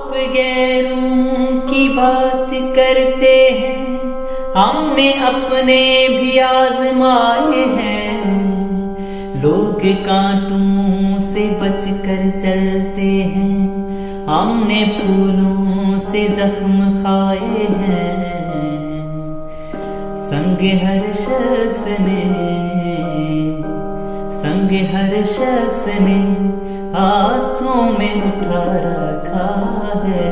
आप गैरों की बात करते हैं, हमने अपने भी आजमाए हैं। लोग कांटों से बचकर चलते हैं, हमने फूलों से जख्म खाए हैं। संग हर शख्स ने हाथों में उठा रखा है।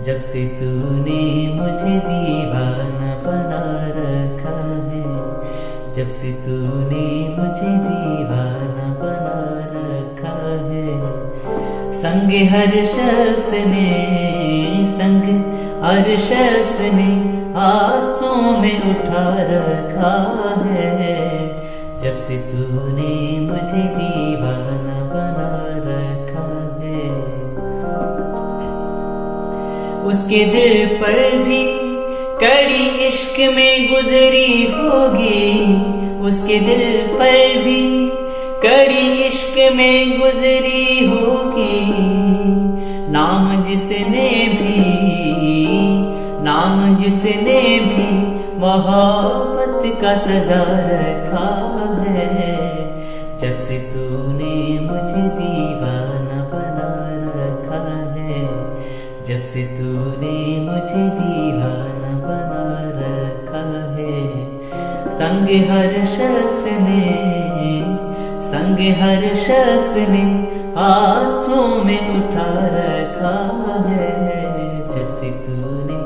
जब से तूने मुझे दीवाना बना रखा है, जब से तूने मुझे दीवाना बना रखा है। संग हर शख्स ने हाथों में उठा रखा है। जब से तूने मुझे दीवाना बना रखा है। उसके दिल पर भी कड़ी इश्क में गुजरी होगी, उसके दिल पर भी कड़ी इश्क में गुजरी होगी। नाम जिसने भी मोहब्बत का सजा रखा है। जब से तूने मुझे दीवाना बना रखा है, जब से तूने मुझे दीवाना बना रखा है। संग हर शख्स ने हाथों में उठा रखा है। जब से तूने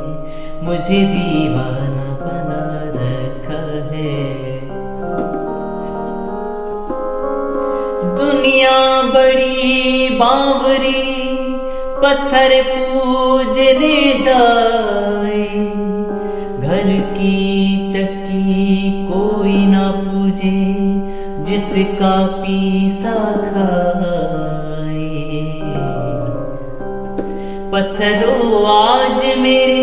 मुझे दीवाना बना रखा है। दुनिया बड़ी बावरी पत्थर पूजने जाए, घर की चक्की कोई ना पूजे जिसका पीसा खाए। पत्थरों आज मेरे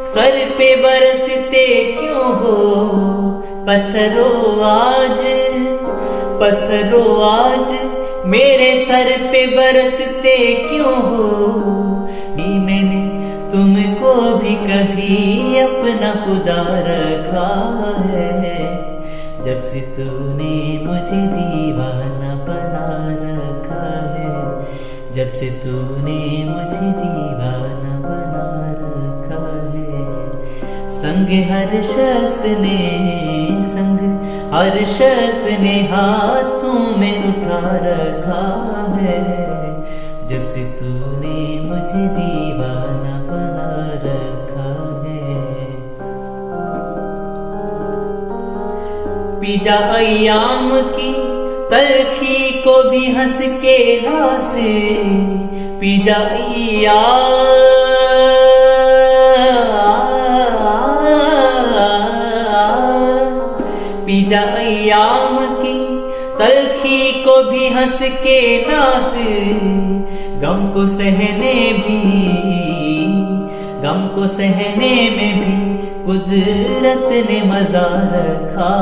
सर पे बरसते क्यों हो, पत्थरों आज मेरे सर पे बरसते क्यों हो। मैंने तुमको भी कभी अपना खुदा रखा है। जब से तूने मुझे दीवाना बना रखा है, जब से तूने मुझे दीवाना बना रखा है। संग हर शख्स ने हाथों में उठा रखा है। जब से तूने मुझे दीवाना बना रखा है। पीजा अय्याम की तलखी को भी हंस के नासे, पीजा अय्याम की तलखी को भी हंस के नास। गम को सहने में भी कुदरत ने मजा रखा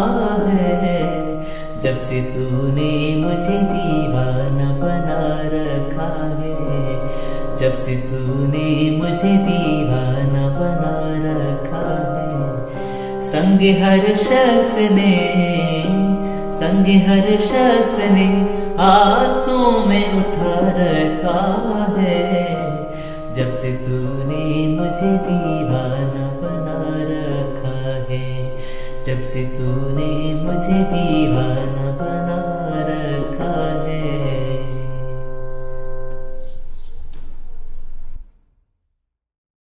है। जब से तूने मुझे दीवाना बना रखा है, जब से तूने मुझे दीवाना बना रखा है। संग हर शख्स ने हाथों में उठा रखा है। जब से तूने मुझे दीवाना बना रखा है, जब से तूने मुझे दीवाना बना